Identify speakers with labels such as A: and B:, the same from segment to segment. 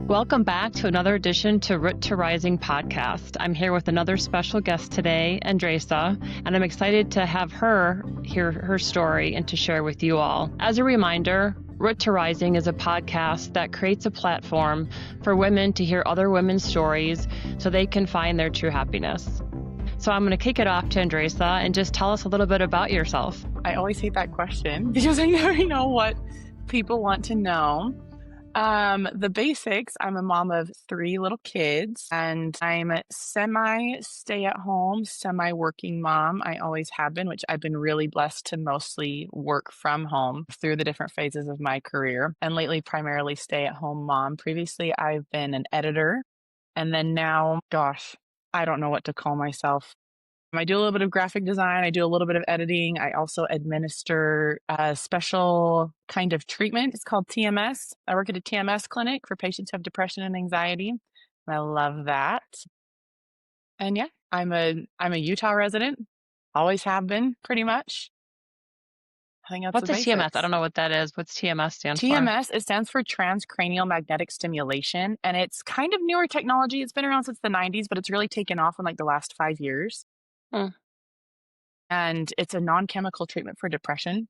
A: Welcome back to another edition to Root to Rising podcast. I'm here with another special guest today, Andressa, and I'm excited to have her hear her story and to share with you all. As a reminder, Root to Rising is a podcast that creates a platform for women to hear other women's stories so they can find their true happiness. So I'm going to kick it off to Andressa and just tell us a little bit about yourself.
B: I always hate that question because I never know what people want to know. The basics, I'm a mom of 3 little kids and I'm a semi-stay-at-home, semi-working mom. I always have been, which I've been really blessed to mostly work from home through the different phases of my career, and lately primarily stay-at-home mom. Previously, I've been an editor, and then now, gosh, I don't know what to call myself. I do a little bit of graphic design. I do a little bit of editing. I also administer a special kind of treatment. It's called TMS. I work at a TMS clinic for patients who have depression and anxiety. And I love that. And yeah, I'm a Utah resident. Always have been, pretty much. I think that's
A: What's
B: the
A: a TMS?
B: basics.
A: I don't know what that is. What's TMS stand for?
B: TMS, it stands for transcranial magnetic stimulation, and it's kind of newer technology. It's been around since the 90s, but it's really taken off in like the last 5 years. And it's a non-chemical treatment for depression.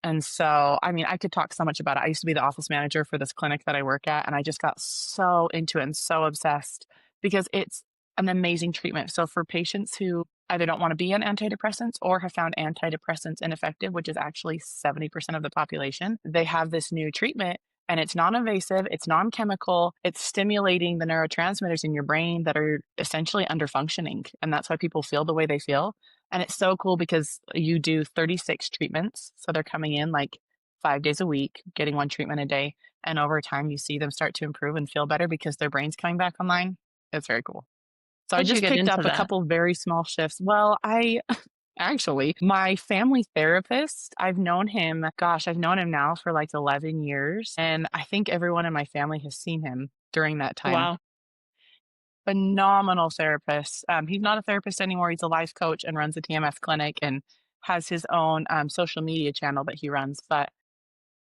B: And so, I mean, I could talk so much about it. I used to be the office manager for this clinic that I work at, and I just got so into it and so obsessed because it's an amazing treatment. So for patients who either don't want to be on antidepressants or have found antidepressants ineffective, which is actually 70% of the population, they have this new treatment. And it's non-invasive, it's non-chemical, it's stimulating the neurotransmitters in your brain that are essentially underfunctioning. And that's why people feel the way they feel. And it's so cool because you do 36 treatments. So they're coming in like 5 days a week, getting 1 treatment a day. And over time, you see them start to improve and feel better because their brain's coming back online. It's very cool. So I just picked up a couple very small shifts. Well, Actually, my family therapist, I've known him now for like 11 years. And I think everyone in my family has seen him during that time.
A: Wow.
B: Phenomenal therapist. He's not a therapist anymore. He's a life coach and runs a TMS clinic and has his own social media channel that he runs. But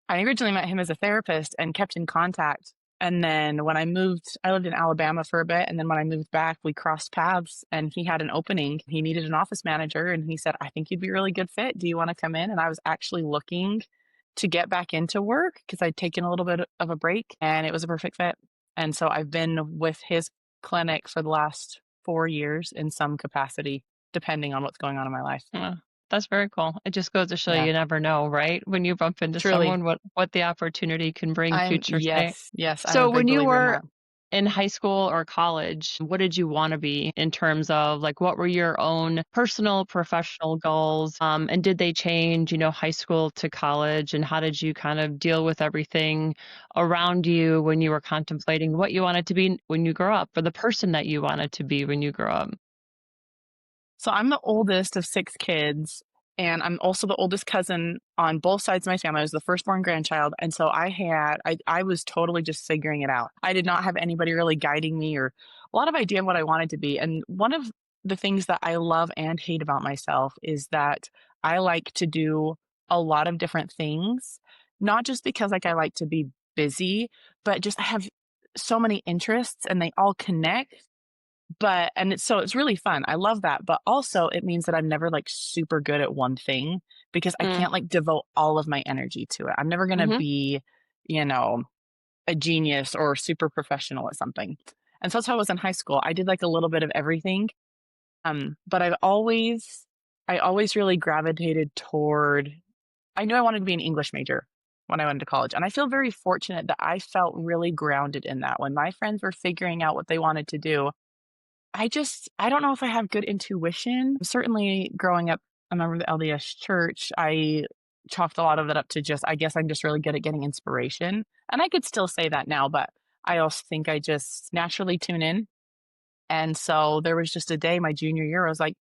B: I originally met him as a therapist and kept in contact. And then when I lived in Alabama for a bit. And then when I moved back, we crossed paths and he had an opening. He needed an office manager. And he said, I think you'd be a really good fit. Do you want to come in? And I was actually looking to get back into work because I'd taken a little bit of a break and it was a perfect fit. And so I've been with his clinic for the last 4 years in some capacity, depending on what's going on in my life.
A: Yeah. That's very cool. It just goes to show you never know, right? When you bump into
B: Truly.
A: someone, what the opportunity can bring future.
B: Yes.
A: So when you were in high school or college, what did you want to be in terms of like, what were your own personal, professional goals? And did they change, high school to college? And how did you kind of deal with everything around you when you were contemplating what you wanted to be when you grow up, or the person that you wanted to be when you grow up?
B: So I'm the oldest of 6 kids, and I'm also the oldest cousin on both sides of my family. I was the firstborn grandchild. And so I was totally just figuring it out. I did not have anybody really guiding me or a lot of idea of what I wanted to be. And one of the things that I love and hate about myself is that I like to do a lot of different things, not just because like I like to be busy, but just I have so many interests and they all connect. It's really fun. I love that. But also it means that I'm never like super good at one thing because I can't like devote all of my energy to it. I'm never going to be, a genius or super professional at something. And so that's how I was in high school. I did like a little bit of everything. But I always really gravitated toward, I knew I wanted to be an English major when I went to college. And I feel very fortunate that I felt really grounded in that. When my friends were figuring out what they wanted to do, I don't know if I have good intuition. Certainly growing up, a member of the LDS Church, I chalked a lot of it up to I guess I'm just really good at getting inspiration. And I could still say that now, but I also think I just naturally tune in. And so there was just a day my junior year, I was like,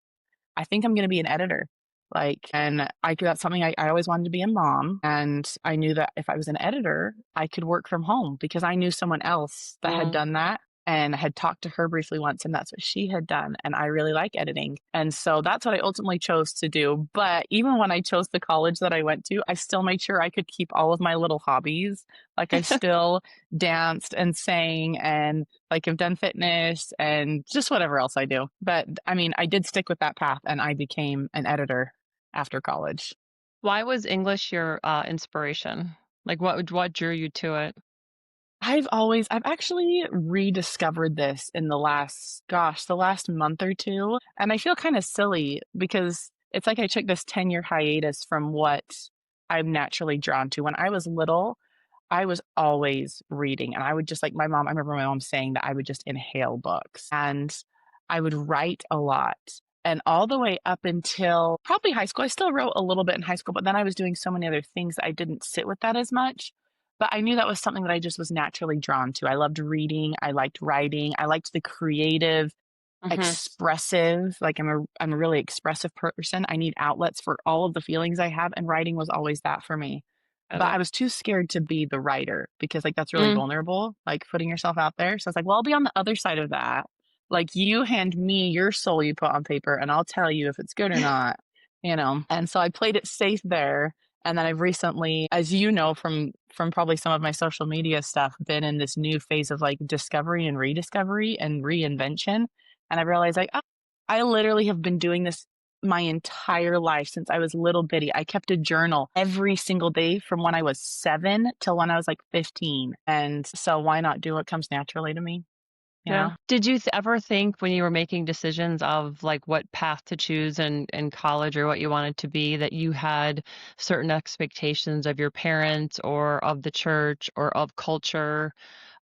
B: I think I'm going to be an editor. That's something I always wanted to be a mom. And I knew that if I was an editor, I could work from home because I knew someone else that had done that. and had talked to her briefly once, and that's what she had done. And I really like editing. And so that's what I ultimately chose to do. But even when I chose the college that I went to, I still made sure I could keep all of my little hobbies. Like I still danced and sang and like have done fitness and just whatever else I do. But I mean, I did stick with that path and I became an editor after college.
A: Why was English your inspiration? Like what drew you to it?
B: I've actually rediscovered this in the last month or two. And I feel kind of silly because it's like I took this 10-year hiatus from what I'm naturally drawn to. When I was little, I was always reading and I would just like my mom, I remember my mom saying that I would just inhale books and I would write a lot. And all the way up until probably high school, I still wrote a little bit in high school, but then I was doing so many other things that I didn't sit with that as much. But I knew that was something that I just was naturally drawn to. I loved reading. I liked writing. I liked the creative,
A: Hmm.
B: expressive. Like I'm a really expressive person. I need outlets for all of the feelings I have, and writing was always that for me.
A: Got
B: But
A: it.
B: I was too scared to be the writer because like that's really
A: Mm,
B: vulnerable, like putting yourself out there. So I was like, well, I'll be on the other side of that. Like you hand me your soul you put on paper and I'll tell you if it's good or not, you know. And so I played it safe there. And then I've recently, as you know from probably some of my social media stuff, been in this new phase of like discovery and rediscovery and reinvention. And I realized like, oh, I literally have been doing this my entire life since I was little bitty. I kept a journal every single day from when I was 7 till when I was like 15. And so why not do what comes naturally to me, you
A: yeah.
B: know?
A: Did you ever think when you were making decisions of like what path to choose in college or what you wanted to be that you had certain expectations of your parents or of the church or of culture,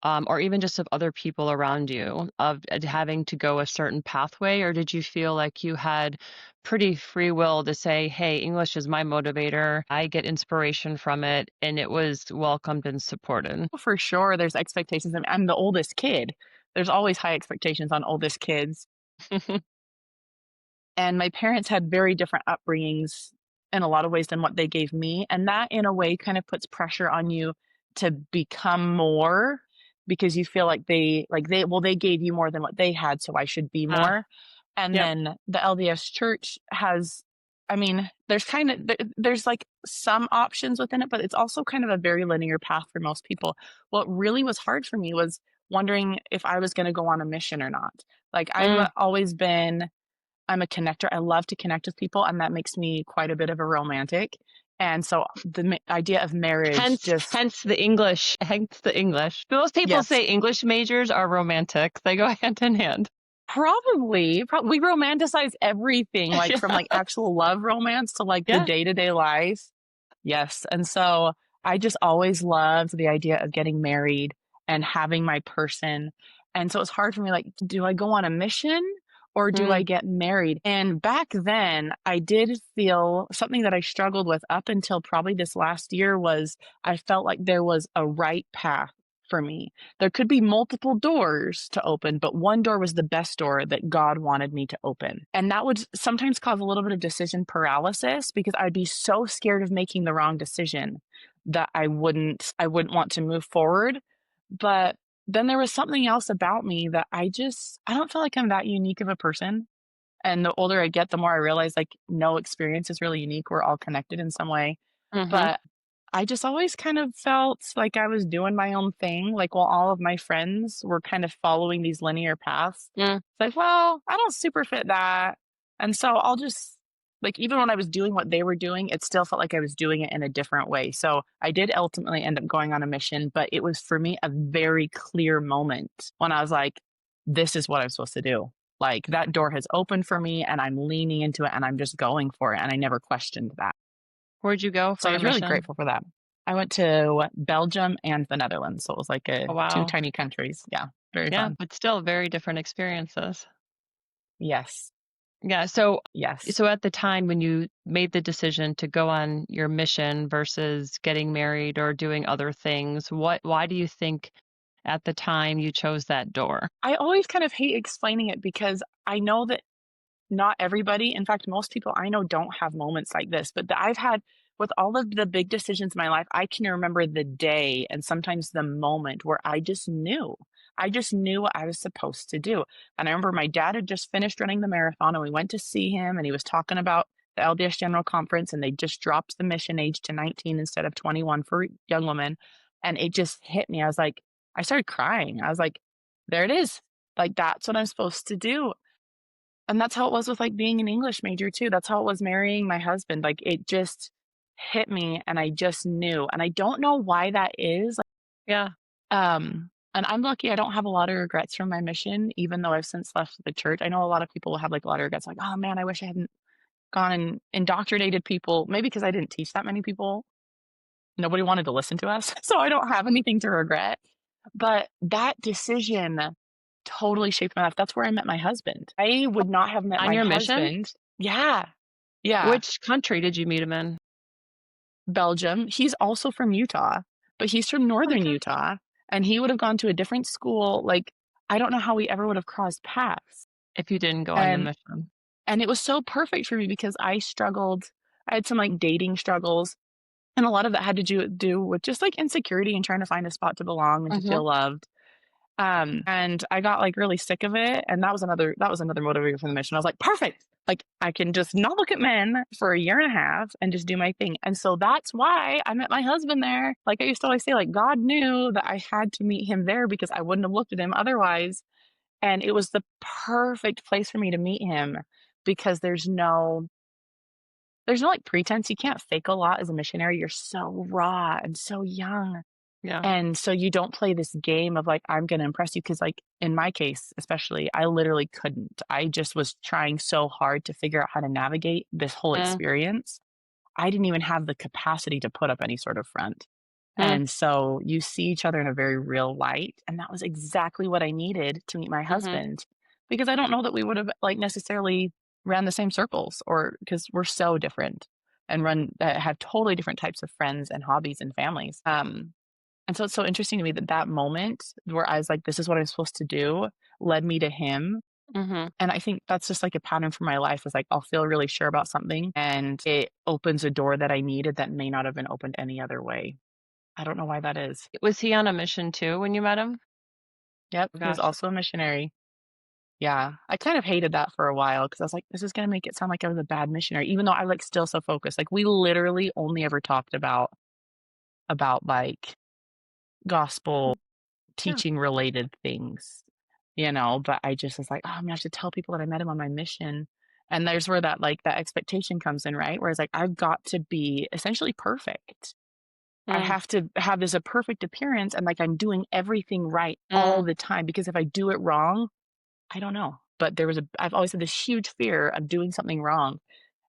A: or even just of other people around you, of having to go a certain pathway? Or did you feel like you had pretty free will to say, hey, English is my motivator, I get inspiration from it, and it was welcomed and supported?
B: For sure, there's expectations. I'm the oldest kid. There's always high expectations on oldest kids. And my parents had very different upbringings in a lot of ways than what they gave me. And that, in a way, kind of puts pressure on you to become more because you feel like they gave you more than what they had, so I should be
A: Ah,
B: more. And
A: yep.
B: then the LDS Church has, I mean, there's like some options within it, but it's also kind of a very linear path for most people. What really was hard for me was wondering if I was going to go on a mission or not. Like
A: Mm.
B: I'm a connector. I love to connect with people, and that makes me quite a bit of a romantic. And so the idea of marriage just,
A: Hence the English. Hence the English. Most people
B: yes,
A: say English majors are romantic. They go hand in hand.
B: probably, we romanticize everything, like from
A: Yeah.
B: like actual love romance to like the
A: Yeah.
B: day to day life. Yes. And so I just always loved the idea of getting married and having my person. And so it's hard for me, like, do I go on a mission or do I
A: Mm.
B: get married? And back then, I did feel something that I struggled with up until probably this last year was I felt like there was a right path for me. There could be multiple doors to open, but one door was the best door that God wanted me to open. And that would sometimes cause a little bit of decision paralysis because I'd be so scared of making the wrong decision that I wouldn't want to move forward. But then there was something else about me that I don't feel like I'm that unique of a person. And the older I get, the more I realize like no experience is really unique. We're all connected in some way.
A: Hmm.
B: But I just always kind of felt like I was doing my own thing, like, while all of my friends were kind of following these linear paths.
A: Mm.
B: It's like, well, I don't super fit that. And so I'll just like, even when I was doing what they were doing, it still felt like I was doing it in a different way. So I did ultimately end up going on a mission, but it was for me a very clear moment when I was like, this is what I'm supposed to do. Like that door has opened for me and I'm leaning into it and I'm just going for it. And I never questioned that.
A: Where'd you go
B: So
A: for
B: I
A: your
B: was really
A: mission?
B: grateful for that. I went to Belgium and the Netherlands, so it was like
A: Oh,
B: two
A: wow.
B: tiny countries. Yeah, very
A: Yeah,
B: fun.
A: but still very different experiences.
B: Yes,
A: Yeah. So,
B: yes.
A: so at the time when you made the decision to go on your mission versus getting married or doing other things, why do you think at the time you chose that door?
B: I always kind of hate explaining it because I know that not everybody, in fact, most people I know don't have moments like this, but that I've had with all of the big decisions in my life, I can remember the day and sometimes the moment where I just knew. I just knew what I was supposed to do. And I remember my dad had just finished running the marathon and we went to see him and he was talking about the LDS General Conference and they just dropped the mission age to 19 instead of 21 for young women. And it just hit me. I started crying. I was like, there it is. Like, that's what I'm supposed to do. And that's how it was with like being an English major too. That's how it was marrying my husband. Like, it just hit me and I just knew. And I don't know why that is.
A: Yeah.
B: And I'm lucky I don't have a lot of regrets from my mission, even though I've since left the church. I know a lot of people will have like a lot of regrets, like, oh man, I wish I hadn't gone and indoctrinated people. Maybe because I didn't teach that many people. Nobody wanted to listen to us. So I don't have anything to regret. But that decision totally shaped my life. That's where I met my husband. I would not have met
A: On
B: my
A: your mission?
B: husband. Yeah. Yeah.
A: Which country did you meet him in?
B: Belgium. He's also from Utah, but he's from northern
A: Okay.
B: Utah. And he would have gone to a different school. Like, I don't know how we ever would have crossed paths.
A: If you didn't go on the mission.
B: And it was so perfect for me because I struggled. I had some like dating struggles. And a lot of that had to do with just like insecurity and trying to find a spot to belong and to feel loved. And I got like really sick of it. And that was another motivator for the mission. I was like, perfect. Like, I can just not look at men for a year and a half and just do my thing. And so that's why I met my husband there. Like I used to always say, like, God knew that I had to meet him there because I wouldn't have looked at him otherwise. And it was the perfect place for me to meet him because there's no like pretense. You can't fake a lot as a missionary. You're so raw and so young.
A: Yeah.
B: And so you don't play this game of like, I'm going to impress you. Cause like in my case, especially, I literally couldn't. I just was trying so hard to figure out how to navigate this whole experience. I didn't even have the capacity to put up any sort of front. And so you see each other in a very real light. And that was exactly what I needed to meet my husband, because I don't know that we would have like necessarily ran the same circles, or because we're so different and have totally different types of friends and hobbies and families. And so it's so interesting to me that moment where I was like, this is what I'm supposed to do, led me to him. And I think that's just like a pattern for my life, is like, I'll feel really sure about something and it opens a door that I needed that may not have been opened any other way. I don't know why that is.
A: Was he on a mission too when you met him?
B: Yep. He was also a missionary. Yeah. I kind of hated that for a while because I was like, this is going to make it sound like I was a bad missionary, even though I like still so focused. Like, we literally only ever talked about like gospel teaching related things, but I just was like, oh, I'm gonna have to tell people that I met him on my mission. And there's where that expectation comes in, right? Whereas like, I've got to be essentially perfect. I have to have this a perfect appearance and like I'm doing everything right all the time, because if I do it wrong, I don't know. But I've always had this huge fear of doing something wrong.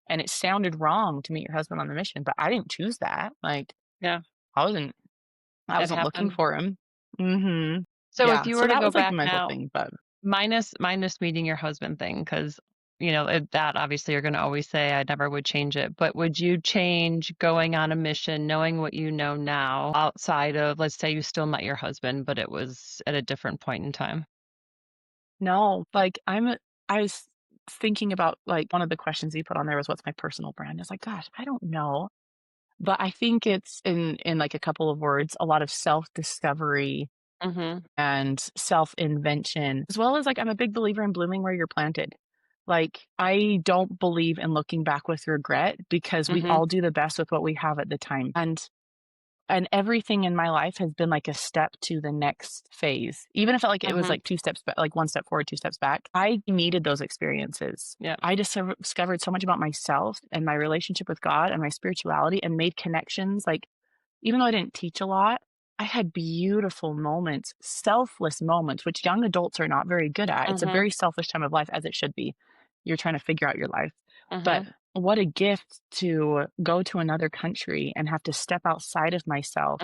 B: And it sounded wrong to meet your husband on the mission, but I didn't choose that. Like,
A: Yeah.
B: I wasn't looking for him.
A: So if you were to
B: that
A: go
B: was like
A: back
B: a mental
A: now,
B: thing, but
A: minus meeting your husband thing, because that obviously you're going to always say I never would change it. But would you change going on a mission, knowing what you know now, outside of, let's say you still met your husband, but it was at a different point in time?
B: no, like I was thinking about, like, one of the questions you put on there was, what's my personal brand? I was like, gosh, I don't know. But I think it's in like a couple of words, a lot of self-discovery and self-invention, as well as like, I'm a big believer in blooming where you're planted. Like, I don't believe in looking back with regret, because we all do the best with what we have at the time. And everything in my life has been like a step to the next phase. Even if it like it was like 2 steps back, like 1 step forward, 2 steps back. I needed those experiences.
A: Yeah.
B: I discovered so much about myself and my relationship with God and my spirituality, and made connections. Like, even though I didn't teach a lot, I had beautiful moments, selfless moments, which young adults are not very good at. It's a very selfish time of life, as it should be. You're trying to figure out your life. But what a gift to go to another country and have to step outside of myself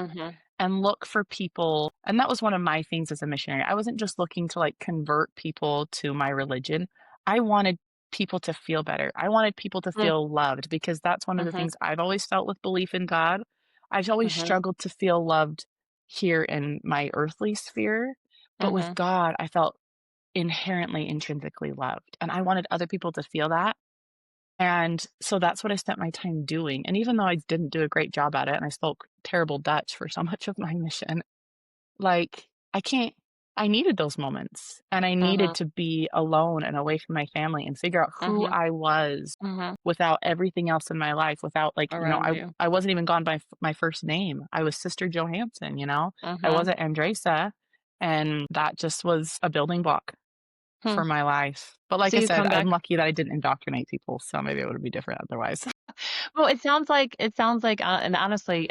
B: and look for people. And that was one of my things as a missionary. I wasn't just looking to like convert people to my religion. I wanted people to feel better. I wanted people to feel loved, because that's one of the things I've always felt with belief in God. I've always struggled to feel loved here in my earthly sphere. But with God, I felt inherently, intrinsically loved. And I wanted other people to feel that. And so that's what I spent my time doing. And even though I didn't do a great job at it, and I spoke terrible Dutch for so much of my mission, like, I I needed those moments, and I needed to be alone and away from my family and figure out who
A: Mhm.
B: I was
A: Mhm.
B: without everything else in my life, without, like,
A: Around you.
B: I wasn't even gone by my first name. I was Sister Johansson, you know? I
A: Mhm.
B: wasn't Andressa, and that just was a building block
A: Hmm.
B: for my life. But like
A: So
B: I
A: you
B: said,
A: come
B: I'm
A: back.
B: lucky that I didn't indoctrinate people, so maybe it would be different otherwise.
A: Well, it sounds like, and honestly,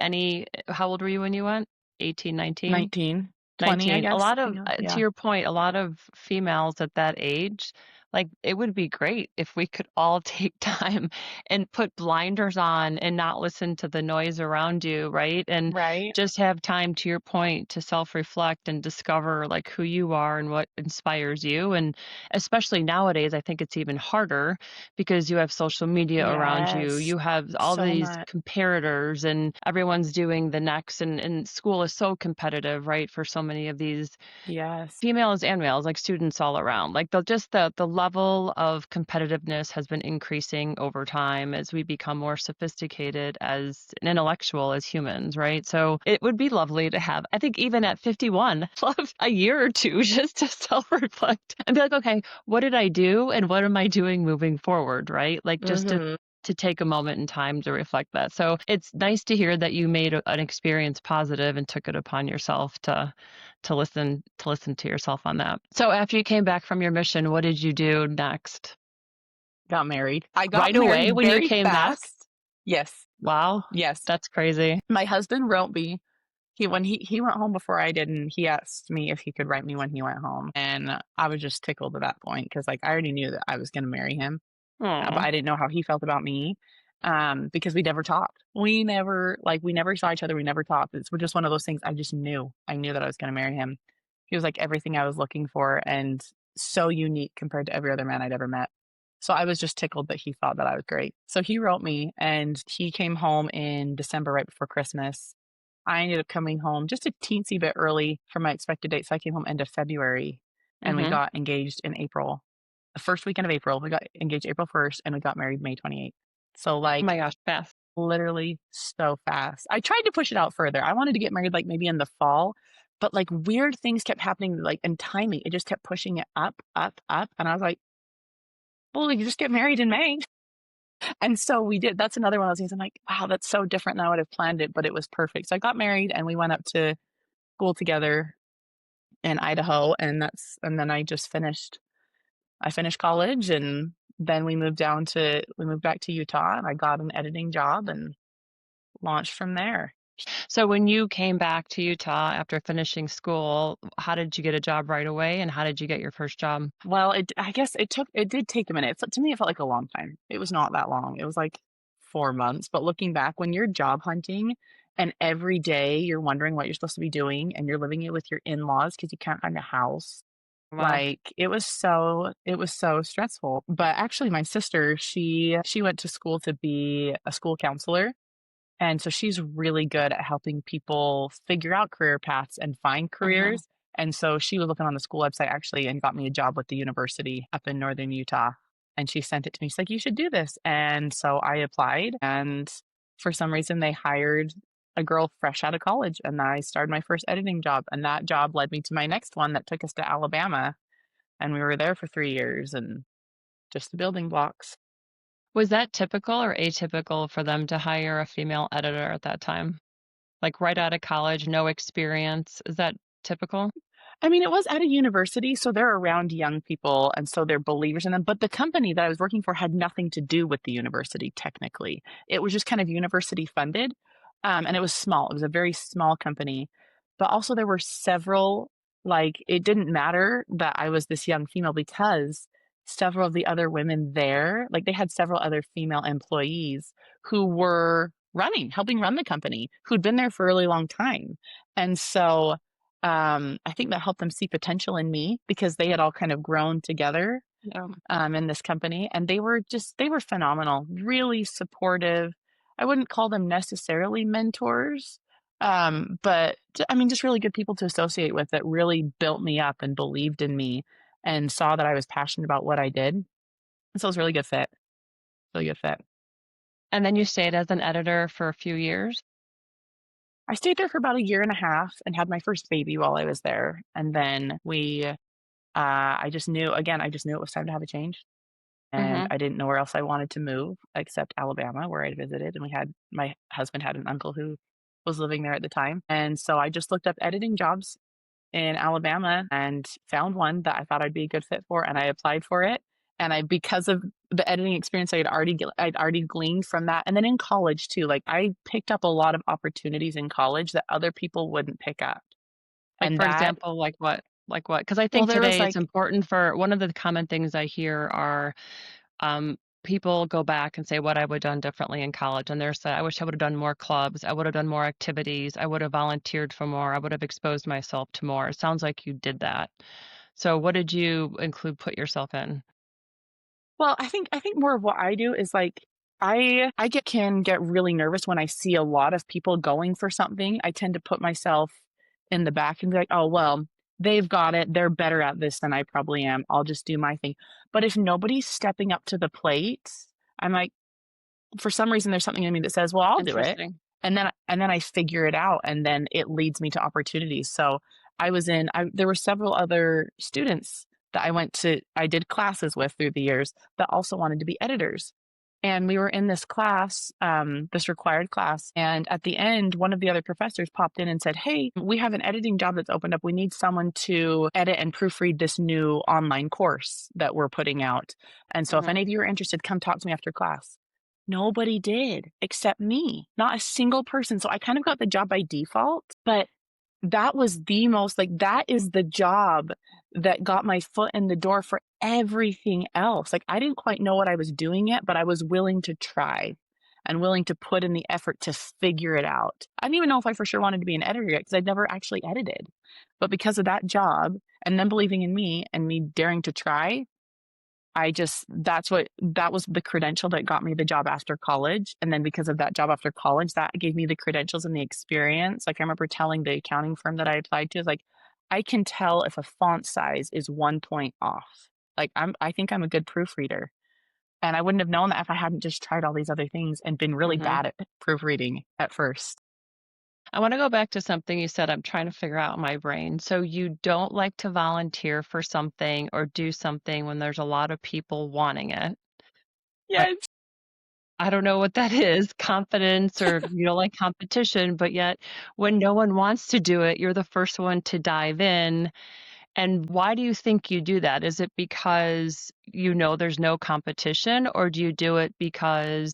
A: how old were you when you went? 18, 19?
B: 19, 20, I
A: 19. A
B: guess.
A: lot of,
B: Yeah,
A: to
B: yeah.
A: your point, a lot of females at that age, like it would be great if we could all take time and put blinders on and not listen to the noise around you, right? And
B: Right?
A: just have time, to your point, to self-reflect and discover like who you are and what inspires you. And especially nowadays, I think it's even harder because you have social media around you.
B: Yes.
A: You have all
B: So
A: these
B: much.
A: comparators and everyone's doing the next, and school is so competitive, right? For so many of these
B: Yes.
A: females and males, like students all around. Like the level of competitiveness has been increasing over time as we become more sophisticated as an intellectual as humans, right? So it would be lovely to have, I think even at 51, love a year or two just to self-reflect and be like, okay, what did I do and what am I doing moving forward, right? Like just
B: Mhm.
A: to take a moment in time to reflect that. So it's nice to hear that you made an experience positive and took it upon yourself to listen to yourself on that. So after you came back from your mission, what did you do next?
B: Got married. I got
A: Right away
B: married
A: when you
B: very
A: came back?
B: fast. Yes.
A: Wow,
B: Yes.
A: that's crazy.
B: My husband wrote me. He went home before I did, and he asked me if he could write me when he went home, and I was just tickled at that point because, like, I already knew that I was gonna marry him, but
A: Aw.
B: I didn't know how he felt about me, because we never talked. We never saw each other, we never talked. It's just one of those things I just knew. I knew that I was gonna marry him. He was, like, everything I was looking for and so unique compared to every other man I'd ever met. So I was just tickled that he thought that I was great. So he wrote me, and he came home in December right before Christmas. I ended up coming home just a teensy bit early from my expected date, so I came home end of February, and we
A: Mhm.
B: got engaged in April. The first weekend of April, we got engaged April 1st, and we got married May 28th. So,
A: Oh my
B: like,
A: gosh, fast.
B: literally so fast. I tried to push it out further. I wanted to get married, like, maybe in the fall, but, like, weird things kept happening, like, in timing. It just kept pushing it up, up, up, and I was like, "Well, you just get married in May." And so we did. That's another one of those things I'm like, "Wow, that's so different than I would have planned it," but it was perfect. So I got married, and we went up to school together in Idaho, and then I finished college, and then we moved back to Utah, and I got an editing job and launched from there.
A: So when you came back to Utah after finishing school, how did you get a job right away and how did you get your first job?
B: Well, I guess it did take a minute. So to me, it felt like a long time. It was not that long. It was like 4 months, but looking back, when you're job hunting and every day you're wondering what you're supposed to be doing and you're living it with your in-laws because you can't find a house,
A: Wow.
B: like, it was so stressful. But actually my sister, she went to school to be a school counselor, and so she's really good at helping people figure out career paths and find
A: Mhm.
B: careers. And so she was looking on the school website actually and got me a job with the university up in northern Utah. And she sent it to me. She's like, "You should do this." And so I applied, and for some reason they hired a girl fresh out of college, and I started my first editing job. And that job led me to my next one that took us to Alabama. And we were there for 3 years, and just the building blocks.
A: Was that typical or atypical for them to hire a female editor at that time? Like right out of college, no experience. Is that typical?
B: I mean, it was at a university, so they're around young people, and so they're believers in them. But the company that I was working for had nothing to do with the university, technically. It was just kind of university funded, and it was small. It was a very small company. But also, there were several, like, it didn't matter that I was this young female because several of the other women there, like, they had several other female employees who were helping run the company, who'd been there for a really long time. And so, I think that helped them see potential in me because they had all kind of grown together,
A: Yeah.
B: in this company, and they were phenomenal, really supportive. I wouldn't call them necessarily mentors, but I mean, just really good people to associate with that really built me up and believed in me and saw that I was passionate about what I did. And so it was a really good fit, really good fit.
A: And then you stayed as an editor for a few years?
B: I stayed there for about a year and a half and had my first baby while I was there. And then I just knew it was time to have a change. And
A: Mhm.
B: I didn't know where else I wanted to move except Alabama, where I'd visited. And my husband had an uncle who was living there at the time. And so I just looked up editing jobs in Alabama and found one that I thought I'd be a good fit for, and I applied for it. And because of the editing experience I'd already gleaned from that, and then in college too, like I picked up a lot of opportunities in college that other people wouldn't pick up.
A: Like,
B: And
A: for
B: that,
A: example, like what? Like what? Because I
B: well,
A: think
B: there was
A: today it's
B: like,
A: important for one of the common things I hear are, um, people go back and say what I would done differently in college, and they're say, "I wish I would have done more clubs. I would have done more activities. I would have volunteered for more. I would have exposed myself to more." It sounds like you did that. So what did you put yourself in?
B: well, I think more of what I do is like can get really nervous when I see a lot of people going for something. I tend to put myself in the back and be like, "Oh, well, they've got it. They're better at this than I probably am. I'll just do my thing." But if nobody's stepping up to the plate, I'm like, for some reason there's something in me that says, "Well, I'll do it."
A: Interesting.
B: And then I figure it out, and then it leads me to opportunities. So there were several other students that I did classes with through the years that also wanted to be editors. And we were in this class, this required class. And at the end, one of the other professors popped in and said, "Hey, we have an editing job that's opened up. We need someone to edit and proofread this new online course that we're putting out. And so if
A: Mhm.
B: any of you are interested, come talk to me after class." Nobody did except me, not a single person. So I kind of got the job by default, but that is the job that got my foot in the door for everything else. Like I didn't quite know what I was doing yet, but I was willing to try and willing to put in the effort to figure it out. I didn't even know if I for sure wanted to be an editor yet because I'd never actually edited. But because of that job and them believing in me and me daring to try, that was the credential that got me the job after college. And then because of that job after college, that gave me the credentials and the experience. Like I remember telling the accounting firm that I applied to, is like, I can tell if a font size is 1 point off. Like I think I'm a good proofreader. And I wouldn't have known that if I hadn't just tried all these other things and been really
A: Mhm.
B: bad at proofreading at first.
A: I wanna go back to something you said, I'm trying to figure out in my brain. So you don't like to volunteer for something or do something when there's a lot of people wanting it. Like,
B: Yes.
A: I don't know what that is, confidence or you don't like competition, but yet when no one wants to do it, you're the first one to dive in. And why do you think you do that? Is it because you know there's no competition, or do you do it because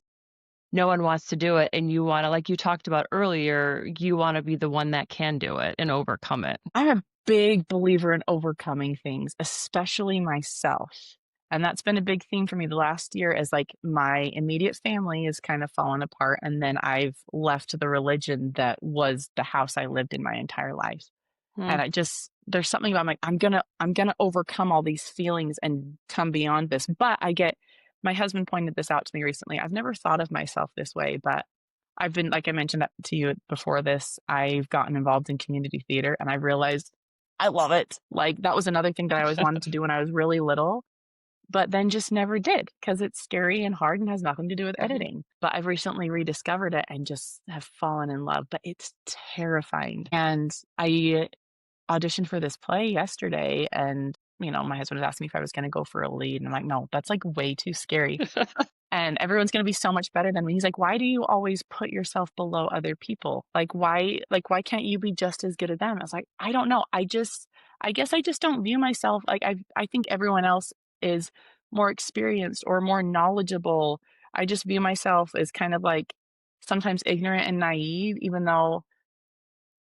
A: no one wants to do it and you wanna, like you talked about earlier, you wanna be the one that can do it and overcome it?
B: I'm a big believer in overcoming things, especially myself. And that's been a big theme for me the last year as like my immediate family is kind of fallen apart. And then I've left the religion that was the house I lived in my entire life.
A: Hmm.
B: And there's something about like, I'm gonna overcome all these feelings and come beyond this. But my husband pointed this out to me recently. I've never thought of myself this way, but I've been, like I mentioned that to you before this, I've gotten involved in community theater and I realized I love it. Like that was another thing that I always wanted to do when I was really little, but then just never did because it's scary and hard and has nothing to do with
A: Mhm.
B: editing. But I've recently rediscovered it and just have fallen in love, but it's terrifying. And I auditioned for this play yesterday and my husband was asking me if I was going to go for a lead and I'm like, no, that's like way too scary and everyone's going to be so much better than me. He's like, "Why do you always put yourself below other people? Like why can't you be just as good as them?" I was like, "I don't know. I guess I just don't view myself like I think everyone else is more experienced or more knowledgeable. I just view myself as kind of like sometimes ignorant and naive even though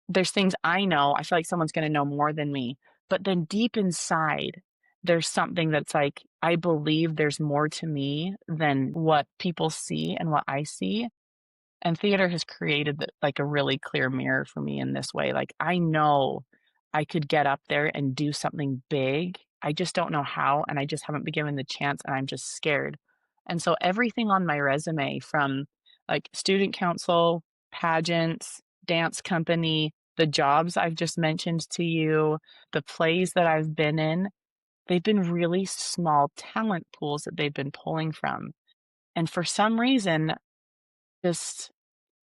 B: there's things I know, I feel like someone's gonna know more than me. But then deep inside, there's something that's like, I believe there's more to me than what people see and what I see. And theater has created like a really clear mirror for me in this way. Like I know I could get up there and do something big. I just don't know how, and I just haven't been given the chance, and I'm just scared. And so everything on my resume from like student council, pageants, dance company, the jobs I've just mentioned to you, the plays that I've been in, they've been really small talent pools that they've been pulling from. And for some reason, just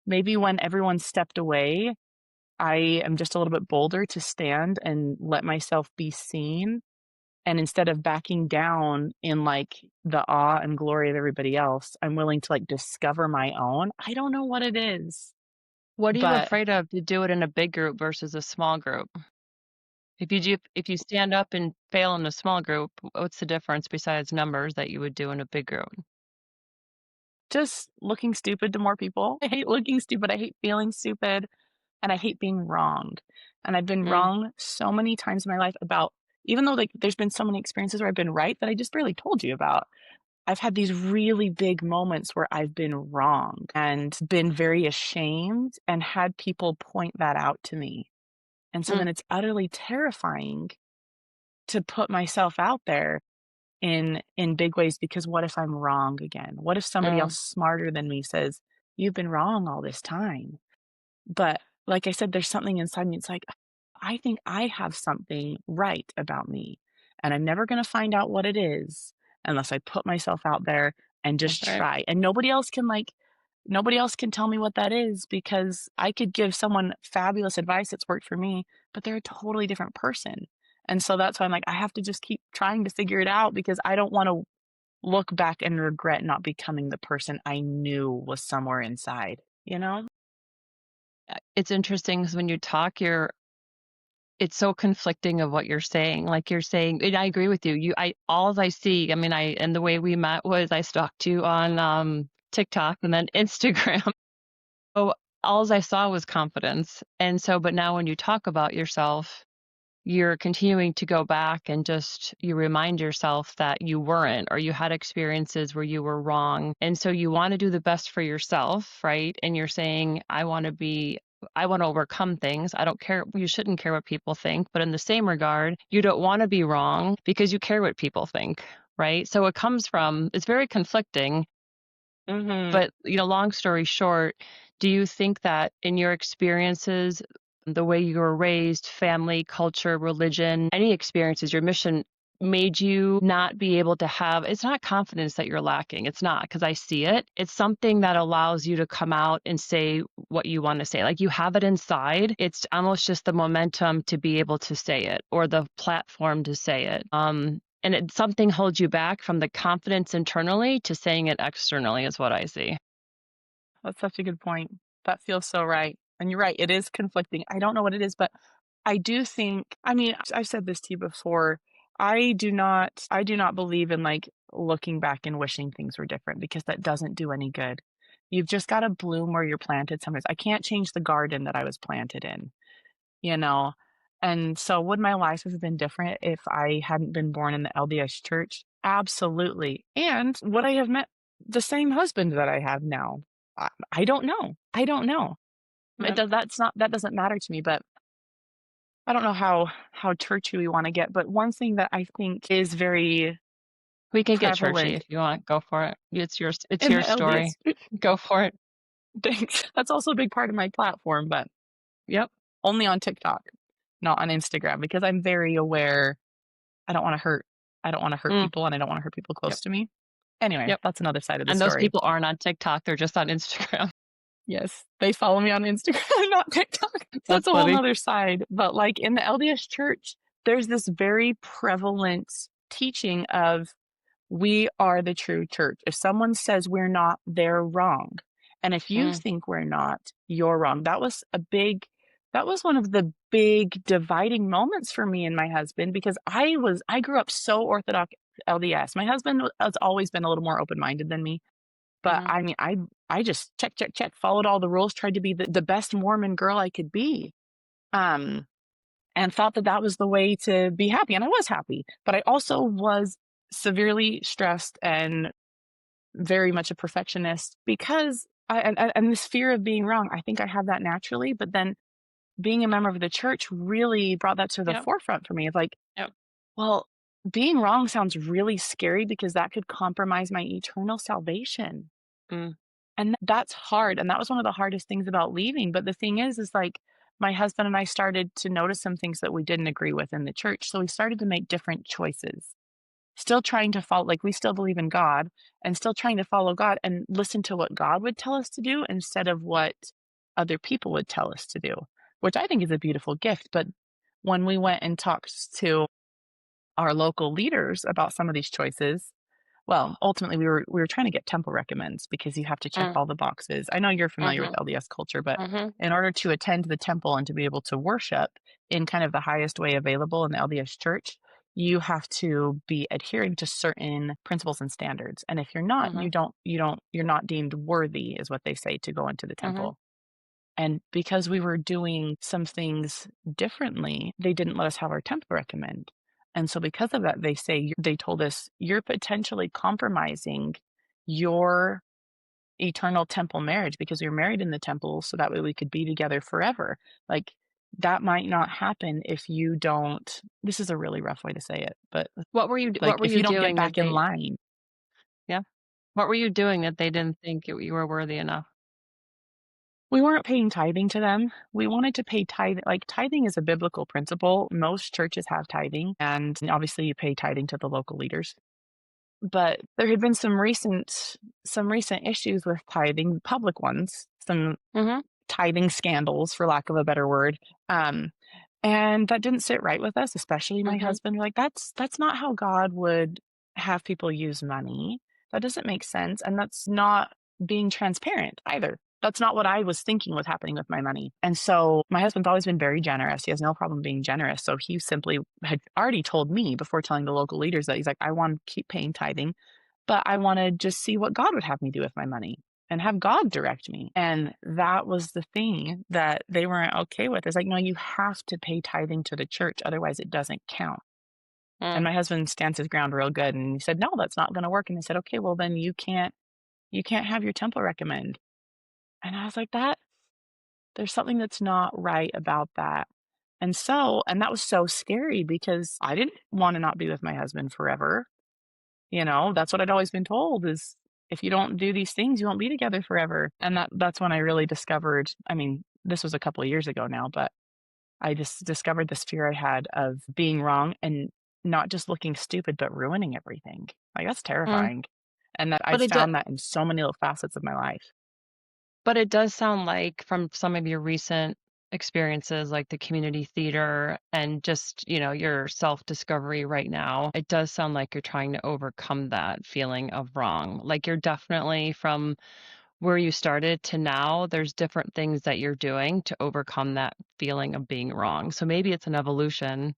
B: maybe when everyone stepped away, I am just a little bit bolder to stand and let myself be seen. And instead of backing down in like the awe and glory of everybody else, I'm willing to like discover my own. I don't know what it is,
A: What are you
B: but
A: afraid of to do it in a big group versus a small group? If you stand up and fail in a small group, what's the difference besides numbers that you would do in a big group?
B: just looking stupid to more people. I hate looking stupid. I hate feeling stupid. And I hate being wronged. And I've been
A: Mm,
B: wrong so many times in my life about, even though like there's been so many experiences where I've been right that I just barely told you about. I've had these really big moments where I've been wrong and been very ashamed and had people point that out to me. And so
A: mm,
B: then it's utterly terrifying to put myself out there in big ways, because what if I'm wrong again? What if somebody
A: mm,
B: else smarter than me says, "You've been wrong all this time"? But like I said, there's something inside me, it's like, I think I have something right about me, and I'm never gonna find out what it is unless I put myself out there and
A: that's
B: just
A: right.
B: try, and nobody else can tell me what that is, because I could give someone fabulous advice that's worked for me, but they're a totally different person, and so that's why I'm like, I have to just keep trying to figure it out, because I don't wanna look back and regret not becoming the person I knew was somewhere inside, you know?
A: It's interesting 'cause when you talk, it's so conflicting of what you're saying. Like you're saying, and I agree with you. All I see, I mean, and the way we met was I stalked you on TikTok and then Instagram. So all I saw was confidence. And so, but now when you talk about yourself, you're continuing to go back and just you remind yourself that you weren't, or you had experiences where you were wrong. And so you want to do the best for yourself, right? And you're saying, I want to overcome things. I don't care. You shouldn't care what people think. But in the same regard, you don't want to be wrong because you care what people think, right? So it's very conflicting.
B: Mhm.
A: But, long story short, do you think that in your experiences, the way you were raised, family, culture, religion, any experiences, your mission made you not be able to have, it's not confidence that you're lacking. It's not, because I see it. It's something that allows you to come out and say what you want to say. Like you have it inside. It's almost just the momentum to be able to say it, or the platform to say it. And something holds you back from the confidence internally to saying it externally is what I see.
B: That's such a good point. That feels so right. And you're right, it is conflicting. I don't know what it is, but I do think, I mean, I've said this to you before. I do not believe in like looking back and wishing things were different, because that doesn't do any good. You've just got to bloom where you're planted sometimes. I can't change the garden that I was planted in, you know? And so would my life have been different if I hadn't been born in the LDS Church? Absolutely. And would I have met the same husband that I have now? I don't know. I don't know.
A: Yep.
B: That doesn't matter to me, but I don't know how churchy we wanna get, but one thing that I think is very
A: We can get churchy
B: prevalent
A: if you want. Go for it. It's
B: in
A: your
B: the
A: story.
B: LDS
A: Go for it.
B: thanks, that's also a big part of my platform, but
A: Yep.
B: only on TikTok, not on Instagram, because I'm very aware I don't wanna hurt I don't wanna hurt
A: Mm,
B: people, and I don't wanna hurt people
A: yep.
B: close to me. Anyway,
A: Yep.
B: that's another side of the
A: And those
B: story.
A: people aren't on TikTok. They're just on Instagram.
B: Yes, they follow me on Instagram, not TikTok. So that's
A: That's
B: a whole
A: funny.
B: nother side. But like in the LDS Church, there's this very prevalent teaching of we are the true church. If someone says we're not, they're wrong. And if you
A: Mm,
B: think we're not, you're wrong. That was one of the big dividing moments for me and my husband, because I grew up so Orthodox LDS. My husband has always been a little more open-minded than me. But
A: mhm.
B: I mean, I just check, check, check, followed all the rules, tried to be the best Mormon girl I could be, um, and thought that that was the way to be happy, and I was happy. But I also was severely stressed and very much a perfectionist, because and this fear of being wrong, I think I have that naturally, but then being a member of the church really brought that to the
A: Yep.
B: forefront for me of like,
A: Yep.
B: well, being wrong sounds really scary, because that could compromise my eternal salvation.
A: Mm,
B: And that's hard, and that was one of the hardest things about leaving, but the thing is like, my husband and I started to notice some things that we didn't agree with in the church, so we started to make different choices. Still trying to follow, like, we still believe in God, and still trying to follow God and listen to what God would tell us to do instead of what other people would tell us to do. which I think is a beautiful gift. But when we went and talked to our local leaders about some of these choices, well, ultimately we were trying to get temple recommends because you have to check
A: Mm,
B: all the boxes. I know you're familiar with
A: mhm,
B: LDS culture, but
A: mhm,
B: in order to attend the temple and to be able to worship in kind of the highest way available in the LDS Church, you have to be adhering to certain principles and standards. And if you're not,
A: mhm,
B: you're not deemed worthy, is what they say, to go into the
A: mhm,
B: temple. And because we were doing some things differently, they didn't let us have our temple recommend. And so because of that, they told us, you're potentially compromising your eternal temple marriage because you're married in the temple so that way we could be together forever. Like that might not happen if you don't, this is a really rough way to say it, but
A: what
B: like
A: were
B: if
A: you
B: you don't get
A: doing that
B: back in
A: they
B: line.
A: yeah? What were you doing that they didn't think you were worthy enough?
B: We weren't paying tithing to them. We wanted to pay tithing. Like tithing is a biblical principle. Most churches have tithing, and obviously you pay tithing to the local leaders. But there had been some recent issues with tithing, public ones, some
A: Mhm,
B: tithing scandals, for lack of a better word. Um, and that didn't sit right with us, especially my
A: mhm,
B: husband. We're like, that's not how God would have people use money. That doesn't make sense. And that's not being transparent either. That's not what I was thinking was happening with my money. And so my husband's always been very generous. He has no problem being generous. So he simply had already told me before telling the local leaders that he's like, I want to keep paying tithing, but I want to just see what God would have me do with my money and have God direct me. And that was the thing that they weren't okay with. It's like, no, you have to pay tithing to the church, otherwise it doesn't count. And
A: mm.
B: my husband stands his ground real good, and he said, no, that's not going to work. And they said, okay, well then you can't have your temple recommend. And I was like, there's something that's not right about that. And that was so scary because I didn't want to not be with my husband forever. That's what I'd always been told is if you don't do these things, you won't be together forever. And that's when I really discovered, I mean, this was a couple of years ago now, but I just discovered this fear I had of being wrong and not just looking stupid, but ruining everything. Like that's
A: Mm.
B: terrifying. And that I
A: But it do
B: found that in so many little facets of my life.
A: but it does sound like from some of your recent experiences, like the community theater and just, your self-discovery right now, it does sound like you're trying to overcome that feeling of wrong. Like, you're definitely from where you started to now, there's different things that you're doing to overcome that feeling of being wrong. So maybe it's an evolution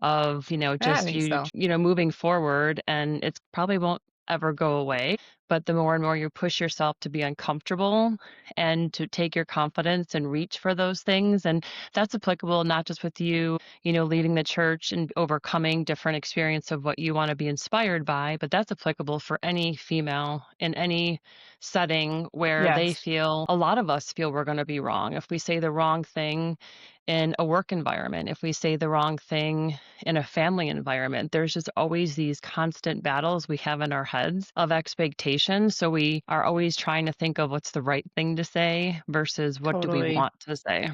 A: of,
B: Yeah, I
A: just
B: think
A: you,
B: so.
A: moving forward, and it's probably won't ever go away. But the more and more you push yourself to be uncomfortable and to take your confidence and reach for those things, and that's applicable not just with you, leading the church and overcoming different experience of what you want to be inspired by, but that's applicable for any female in any setting where they
B: Yes,
A: feel, a lot of us feel we're going to be wrong. If we say the wrong thing in a work environment, if we say the wrong thing in a family environment, there's just always these constant battles we have in our heads of expectations. So we are always trying to think of what's the right thing to say versus what do we
B: totally.
A: want to say,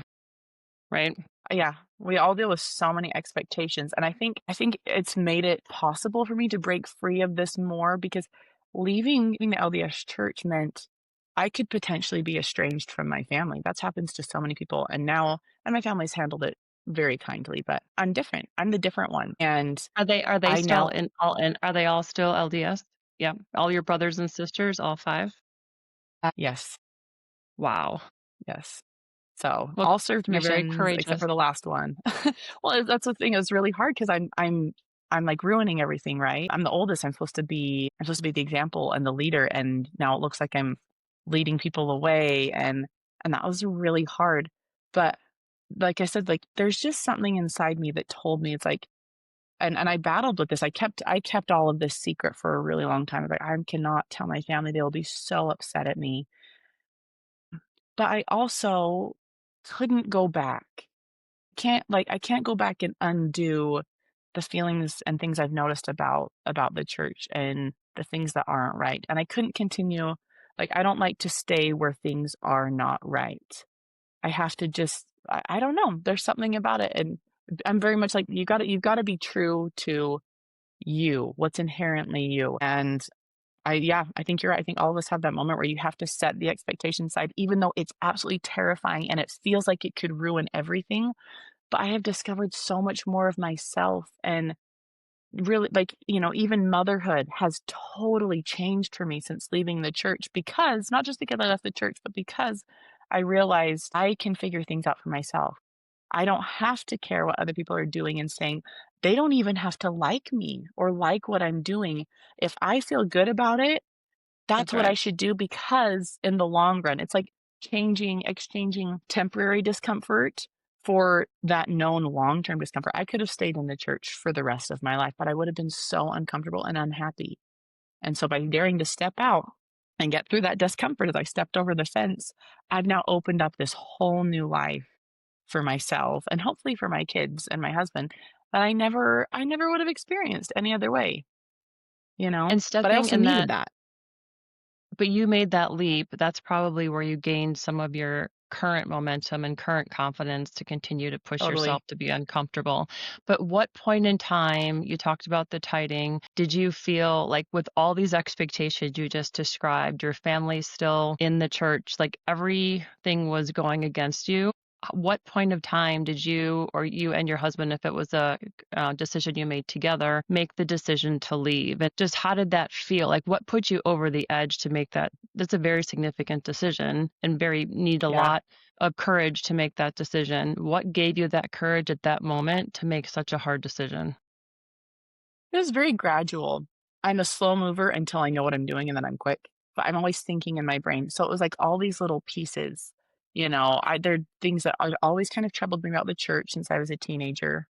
A: right?
B: Yeah, we all deal with so many expectations, and I think it's made it possible for me to break free of this more because leaving the LDS church meant I could potentially be estranged from my family. That's happens to so many people, and my family's handled it very kindly, but I'm different. I'm the different one, and
A: Are they
B: I
A: still
B: now
A: in are they all still LDS? Yeah. All your brothers and sisters, all five?
B: yes,
A: Wow.
B: yes. So,
A: Well,
B: all served
A: you're very
B: missions except
A: courageous.
B: for the last one. Well, that's the thing, it was really hard because I'm, like, ruining everything, right? I'm the oldest, I'm supposed to be the example and the leader, and now it looks like I'm leading people away, and that was really hard, but, like I said, like, there's just something inside me that told me it's like and I battled with this, I kept all of this secret for a really long time. I was like, "I cannot tell my family, they will be so upset at me," but I also couldn't go back. I can't go back and undo the feelings and things I've noticed about the church and the things that aren't right. And I couldn't continue like I don't like to stay where things are not right. I have to just I don't know. There's something about it. And I'm very much like you've got to be true to you, what's inherently you. And I think you're right. I think all of us have that moment where you have to set the expectation aside, even though it's absolutely terrifying and it feels like it could ruin everything. But I have discovered so much more of myself, and really, like, even motherhood has totally changed for me since leaving the church, because not just because I left the church, but because I realized I can figure things out for myself. I don't have to care what other people are doing and saying. They don't even have to like me or like what I'm doing. If I feel good about it, that's
A: That's
B: what I
A: right.
B: should do, because in the long run, it's like exchanging temporary discomfort for that known long-term discomfort. I could have stayed in the church for the rest of my life, but I would have been so uncomfortable and unhappy. And so by daring to step out and get through that discomfort as I stepped over the fence, I've now opened up this whole new life for myself and hopefully for my kids and my husband that I never would have experienced any other way, you know?
A: And
B: But I
A: stepping
B: also
A: in
B: needed
A: that
B: that.
A: but you made that leap. That's probably where you gained some of your current momentum and current confidence to continue to push yourself
B: Totally.
A: to be uncomfortable. But what point in time, you talked about the tiding, did you feel like with all these expectations you just described, your family still in the church, like everything was going against you? What point of time did you, or you and your husband, if it was a decision you made together, make the decision to leave? And just how did that feel? Like, what put you over the edge to make that? That's a very significant decision and very need a
B: Yeah.
A: lot of courage to make that decision. What gave you that courage at that moment to make such a hard decision?
B: It was very gradual. I'm a slow mover until I know what I'm doing, and then I'm quick. But I'm always thinking in my brain. So it was like all these little pieces. There are things that always kind of troubled me about the church since I was a teenager.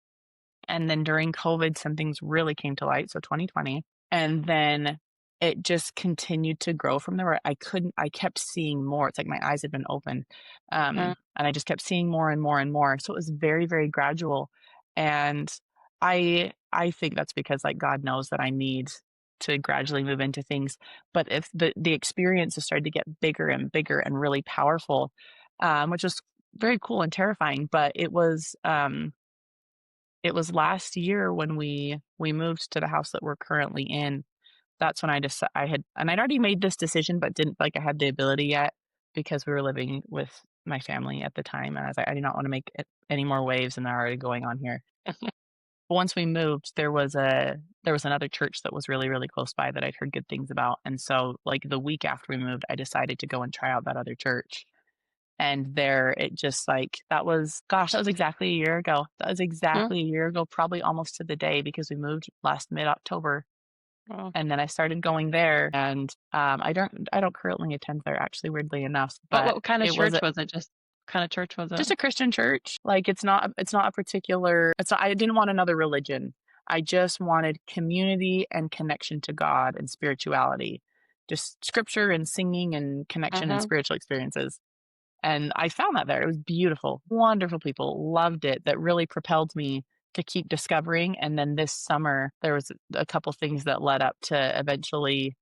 B: And then during COVID, some things really came to light. So 2020. And then it just continued to grow from there. I kept seeing more. It's like my eyes had been opened.
A: Mm.
B: And I just kept seeing more and more and more. So it was very, very gradual. And I think that's because, like, God knows that I need to gradually move into things. But if the experiences started to get bigger and bigger and really powerful, which was very cool and terrifying. But it was last year when we moved to the house that we're currently in. That's when I'd already made this decision, but didn't feel like I had the ability yet, because we were living with my family at the time, and I was like, "I do not wanna make it any more waves than are already going on here." But once we moved, there was another church that was really, really close by that I'd heard good things about, and so, like, the week after we moved, I decided to go and try out that other church. And there it just, like, that was exactly a year ago. That was
A: Mm.
B: exactly a year ago, probably almost to the day, because we moved last mid-October,
A: Wow.
B: and then I started going there, and, I don't currently attend there, actually, weirdly enough, but
A: What kind of
B: it was
A: church was it? Just kind of church was it?
B: just a Christian church. Like, it's not a particular it's not I didn't want another religion. I just wanted community and connection to God and spirituality. Just scripture and singing and connection and
A: Mhm.
B: spiritual experiences. And I found that there. It was beautiful, wonderful people, loved it. That really propelled me to keep discovering. And then this summer, there was a couple things that led up to eventually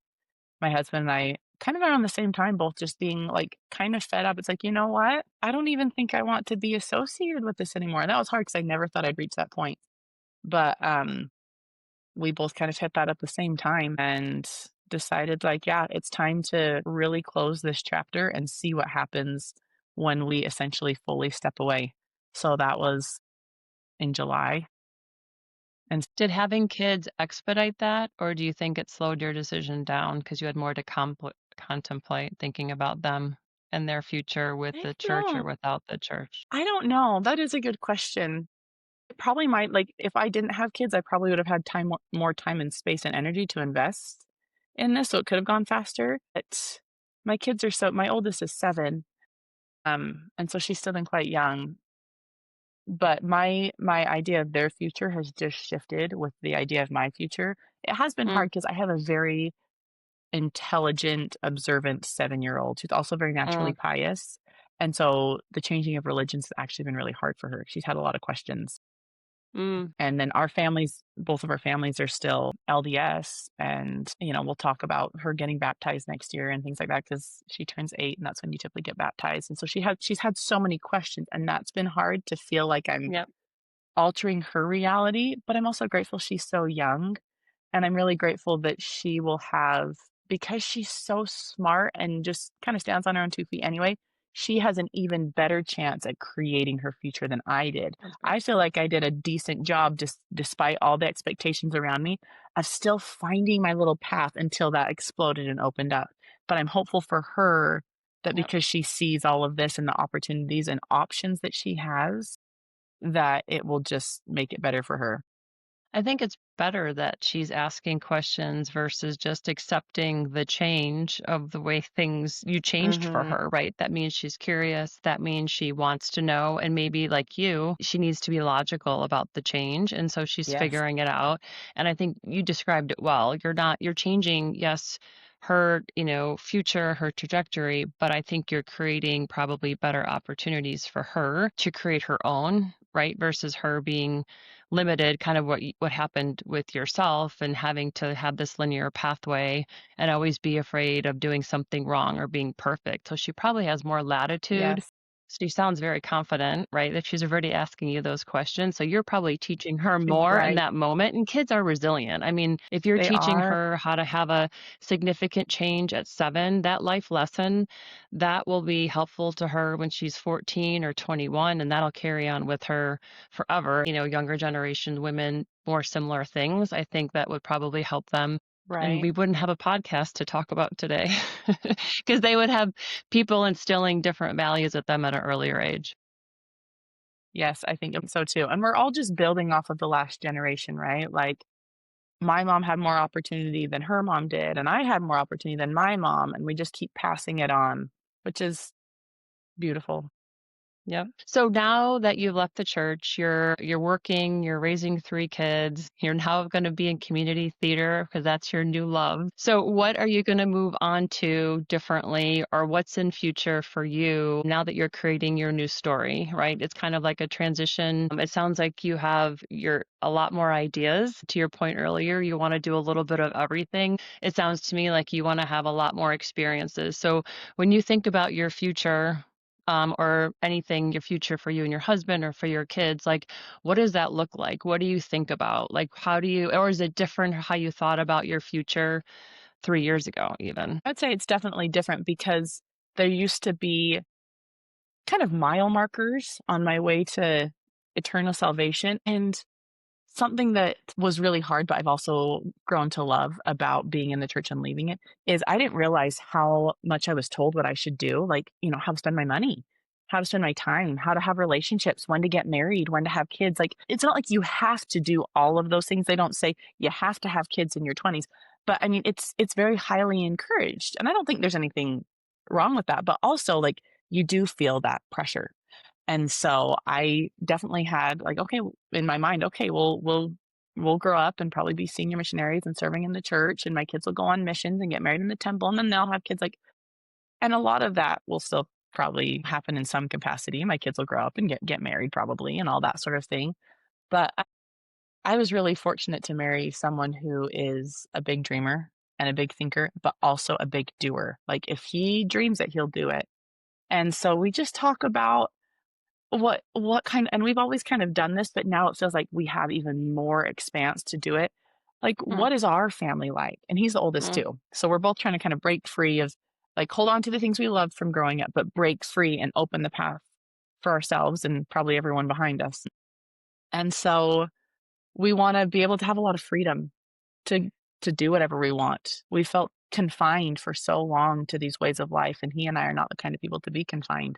B: my husband and I kind of around the same time, both just being like kind of fed up. It's like, you know what? I don't even think I want to be associated with this anymore. And that was hard because I never thought I'd reach that point. But we both kind of hit that at the same time and decided, like, yeah, it's time to really close this chapter and see what happens when we essentially fully step away. So that was in July. And
A: Did having kids expedite that, or do you think it slowed your decision down because you had more to contemplate thinking about them and their future with
B: I
A: the church or
B: don't
A: without the church?
B: I don't know. That is a good question. It probably might, like, if I didn't have kids, I probably would have had more time and space and energy to invest in this, so it could have gone faster. But my oldest is 7, and so she's still been quite young. But my idea of their future has just shifted with the idea of my future. It has been
A: Mm,
B: hard because I have a very intelligent, observant 7-year-old who's also very naturally
A: mm,
B: pious, and so the changing of religions has actually been really hard for her. She's had a lot of questions.
A: mm.
B: And then both of our families are still LDS, and, we'll talk about her getting baptized next year and things like that, because she turns 8, and that's when you typically get baptized, and so she's had so many questions, and that's been hard to feel like I'm
A: Yep.
B: altering her reality. But I'm also grateful she's so young, and I'm really grateful that she will have because she's so smart and just kind of stands on her own 2 feet anyway, she has an even better chance at creating her future than I did.
A: That's great.
B: I feel like I did a decent job just despite all the expectations around me of still finding my little path until that exploded and opened up. But I'm hopeful for her that
A: Yep.
B: because she sees all of this and the opportunities and options that she has, that it will just make it better for her.
A: I think it's better that she's asking questions versus just accepting the change of the way things you changed for
B: Mhm.
A: her, right? That means she's curious. That means she wants to know. And maybe, like you, she needs to be logical about the change. And so she's
B: Yes.
A: figuring it out. And I think you described it well. You're changing, yes, her, future, her trajectory, but I think you're creating probably better opportunities for her to create her own, right? Versus her being limited, kind of what happened with yourself and having to have this linear pathway and always be afraid of doing something wrong or being perfect. So she probably has more latitude.
B: Yes.
A: She sounds very confident, right? That she's already asking you those questions. So you're probably teaching her
B: She's
A: more in
B: bright.
A: that moment. And kids are resilient. I mean, if you're
B: They
A: teaching
B: are.
A: her how to have a significant change at 7, that life lesson, that will be helpful to her when she's 14 or 21, and that'll carry on with her forever. Younger generation women, more similar things. I think that would probably help them. And
B: Right.
A: we wouldn't have a podcast to talk about today because they would have people instilling different values at them at an earlier age.
B: Yes, I think so too. And we're all just building off of the last generation, right? Like my mom had more opportunity than her mom did, and I had more opportunity than my mom, and we just keep passing it on, which is beautiful.
A: Yep. So now that you've left the church, you're working, you're raising 3 kids, you're now going to be in community theater because that's your new love. So what are you going to move on to differently, or what's in future for you now that you're creating your new story, right? It's kind of like a transition. It sounds like you're a lot more ideas. To your point earlier, you want to do a little bit of everything. It sounds to me like you want to have a lot more experiences. So when you think about your future, or anything, your future for you and your husband or for your kids, like what does that look like? What do you think about? Like or is it different how you thought about your future 3 years ago even?
B: I'd say it's definitely different because there used to be kind of mile markers on my way to eternal salvation. And something that was really hard, but I've also grown to love about being in the church and leaving it, is I didn't realize how much I was told what I should do, like, how to spend my money, how to spend my time, how to have relationships, when to get married, when to have kids. Like, it's not like you have to do all of those things. They don't say you have to have kids in your 20s, but I mean, it's very highly encouraged. And I don't think there's anything wrong with that, but also like you do feel that pressure. And so I definitely had like, okay, in my mind, okay, we'll grow up and probably be senior missionaries and serving in the church, and my kids will go on missions and get married in the temple, and then they'll have kids like, and a lot of that will still probably happen in some capacity. My kids will grow up and get married probably and all that sort of thing. But I was really fortunate to marry someone who is a big dreamer and a big thinker, but also a big doer. Like if he dreams it, he'll do it. And so we just talk about what kind, and we've always kind of done this, but now it feels like we have even more expanse to do it. Like,
A: Mm,
B: what is our family like? And he's the oldest
A: mm.
B: too. So we're both trying to kind of break free of like hold on to the things we loved from growing up, but break free and open the path for ourselves and probably everyone behind us. And so we want to be able to have a lot of freedom to to do whatever we want. We felt confined for so long to these ways of life, and he and I are not the kind of people to be confined.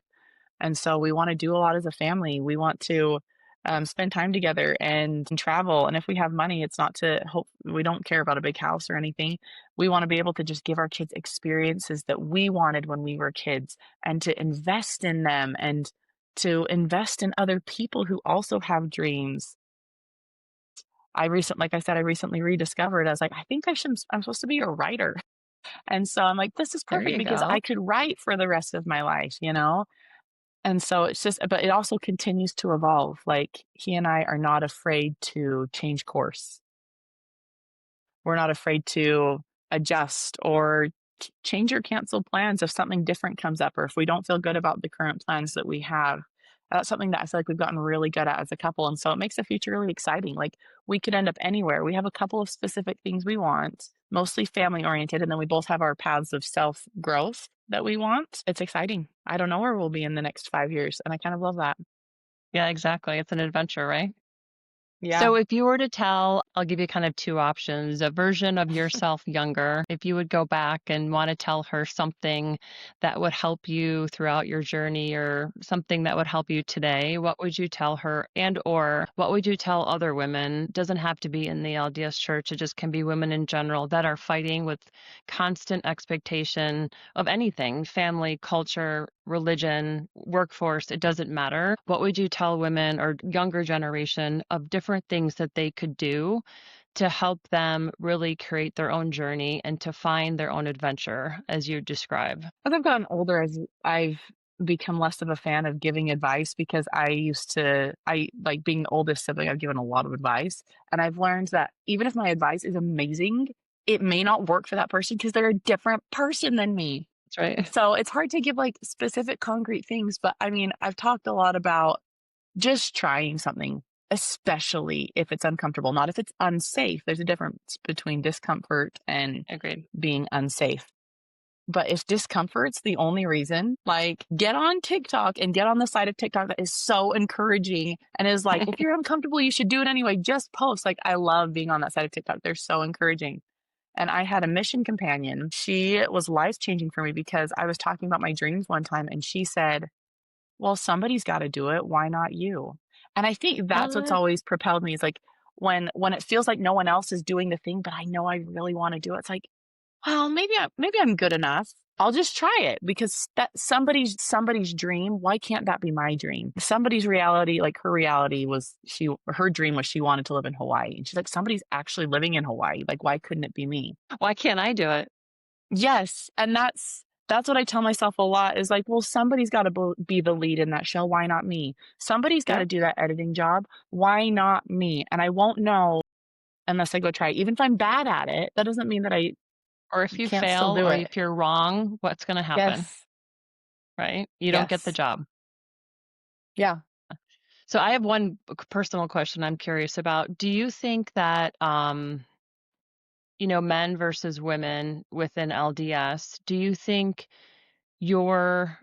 B: And so we want to do a lot as a family. We want to spend time together and travel. And if we have money, it's not to hope, we don't care about a big house or anything. We want to be able to just give our kids experiences that we wanted when we were kids and to invest in them and to invest in other people who also have dreams. Like I said, I recently rediscovered, I was like, I think I'm supposed to be a writer. And so I'm like, this is
A: There
B: perfect
A: you
B: because
A: go.
B: I could write for the rest of my life. And so it's just, but it also continues to evolve. Like he and I are not afraid to change course. We're not afraid to adjust or change or cancel plans if something different comes up or if we don't feel good about the current plans that we have. That's something that I feel like we've gotten really good at as a couple, and so it makes the future really exciting. Like, we could end up anywhere. We have a couple of specific things we want, mostly family oriented, and then we both have our paths of self-growth that we want. It's exciting. I don't know where we'll be in the next 5 years, and I kind of love that.
A: Yeah, exactly. It's an adventure, right?
B: Yeah.
A: So if you were to tell, I'll give you kind of two options, a version of yourself younger, if you would go back and want to tell her something that would help you throughout your journey or something that would help you today, what would you tell her? And or what would you tell other women? Doesn't have to be in the LDS Church, it just can be women in general that are fighting with constant expectation of anything, family, culture, religion, workforce, it doesn't matter. What would you tell women or younger generation of different things that they could do to help them really create their own journey and to find their own adventure as you describe?
B: As I've gotten older, as I've become less of a fan of giving advice because I like being the oldest sibling, I've given a lot of advice. And I've learned that even if my advice is amazing, it may not work for that person because they're a different person than me.
A: That's right.
B: So it's hard to give like specific concrete things. But I mean, I've talked a lot about just trying something, especially if it's uncomfortable, not if it's unsafe. There's a difference between discomfort and
A: Agreed.
B: being unsafe. But if discomfort's the only reason, like, get on TikTok and get on the side of TikTok that is so encouraging and is like, if you're uncomfortable, you should do it anyway. Just post. Like, I love being on that side of TikTok. They're so encouraging. And I had a mission companion. She was life changing for me because I was talking about my dreams one time and she said, well, somebody's got to do it. Why not you? And I think that's what's
A: What?
B: always propelled me is like when it feels like no one else is doing the thing, but I know I really want to do it. It's like, well, maybe I'm good enough. I'll just try it because that somebody's dream. Why can't that be my dream? Somebody's reality, like her reality was her dream was she wanted to live in Hawaii. And she's like, somebody's actually living in Hawaii. Like, why couldn't it be me?
A: Why can't I do it?
B: Yes. And that's what I tell myself a lot is like, well, somebody's got to be the lead in that show. Why not me? Somebody's got to
A: Yep.
B: do that editing job. Why not me? And I won't know unless I go try it. Even if I'm bad at it, that doesn't mean that I
A: Or if you
B: can't still
A: fail
B: do
A: or
B: it.
A: if you're wrong, what's going to happen?
B: Yes.
A: Right? You don't get the
B: Yes.
A: job.
B: Yeah.
A: So I have one personal question I'm curious about. Do you think that men versus women within LDS, do you think your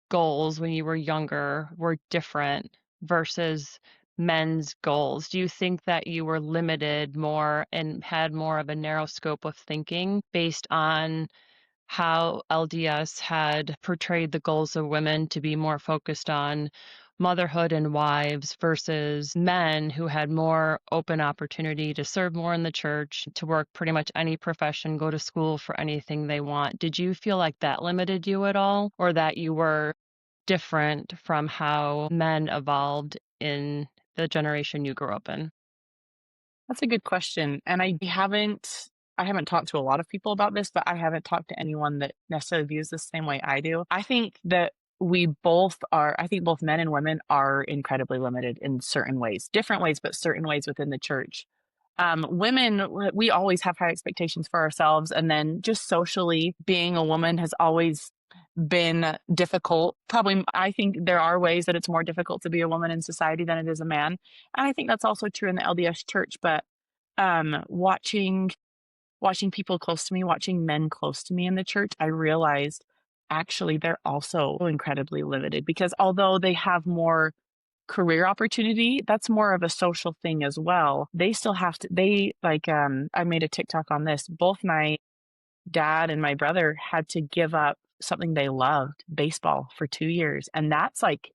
A: goals when you were younger were different versus men's goals? Do you think that you were limited more and had more of a narrow scope of thinking based on how LDS had portrayed the goals of women to be more focused on motherhood and wives versus men who had more open opportunity to serve more in the church, to work pretty much any profession, go to school for anything they want? Did you feel like that limited you at all, or that you were different from how men evolved in the generation you grew up in?
B: That's a good question. And I haven't talked to a lot of people about this, but I haven't talked to anyone that necessarily views this the same way I do. I think that I think both men and women are incredibly limited in certain ways, different ways, but certain ways within the church. Women, we always have high expectations for ourselves. And then just socially, being a woman has always been difficult. Probably, I think there are ways that it's more difficult to be a woman in society than it is a man. And I think that's also true in the LDS church. But watching people close to me, watching men close to me in the church, I realized actually they're also incredibly limited because although they have more career opportunity, that's more of a social thing as well. They still have to, I made a TikTok on this. Both my dad and my brother had to give up something they loved, baseball, for 2 years. And that's like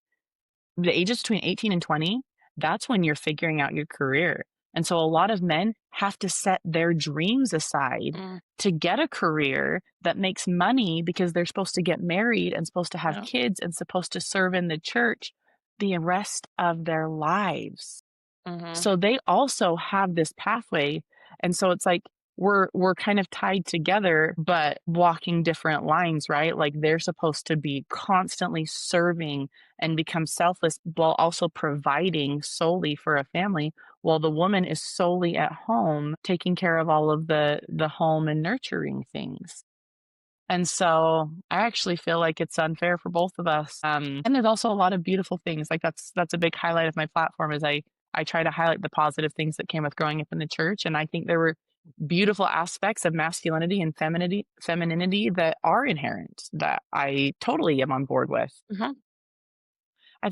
B: the ages between 18 and 20, that's when you're figuring out your career. And so a lot of men have to set their dreams aside
A: Mm,
B: to get a career that makes money because they're supposed to get married and supposed to have
A: yeah.
B: kids and supposed to serve in the church the rest of their lives.
A: Hmm.
B: So they also have this pathway. And so it's like we're kind of tied together, but walking different lines, right? Like they're supposed to be constantly serving and become selfless while also providing solely for a family, while the woman is solely at home taking care of all of the home and nurturing things. And so I actually feel like it's unfair for both of us. And there's also a lot of beautiful things. Like that's a big highlight of my platform is I try to highlight the positive things that came with growing up in the church. And I think there were beautiful aspects of masculinity and femininity that are inherent that I totally am on board with.
A: Mhm.
B: I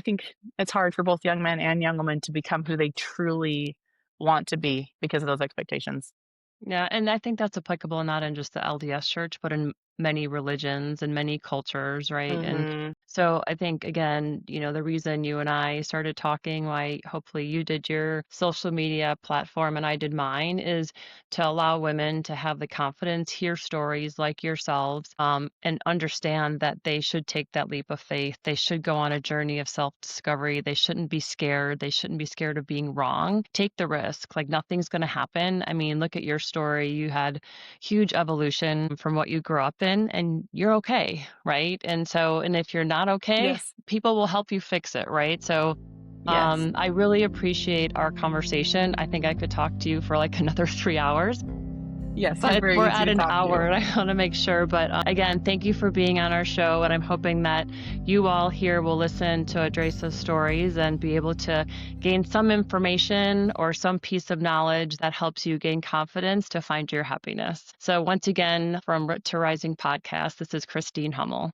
B: think it's hard for both young men and young women to become who they truly want to be because of those expectations.
A: Yeah, and I think that's applicable not in just the LDS Church, but in many religions and many cultures, right? And
B: Mm-hmm.
A: so I think, again, the reason you and I started talking, why hopefully you did your social media platform and I did mine, is to allow women to have the confidence, hear stories like yourselves, and understand that they should take that leap of faith. They should go on a journey of self-discovery. They shouldn't be scared. They shouldn't be scared of being wrong. Take the risk. Like nothing's going to happen. I mean, look at your story. You had huge evolution from what you grew up in, and you're okay, right? And if you're not okay,
B: Yes.
A: people will help you fix it, right? So
B: Yes.
A: I really appreciate our conversation. I think I could talk to you for like another 3 hours.
B: Yes, I'm
A: But
B: very
A: we're
B: easy
A: at
B: to
A: an
B: talk
A: hour,
B: to.
A: and I want to make sure. But again, thank you for being on our show. And I'm hoping that you all here will listen to Andressa's stories and be able to gain some information or some piece of knowledge that helps you gain confidence to find your happiness. So once again, from Root to Rising podcast, this is Christine Hummel.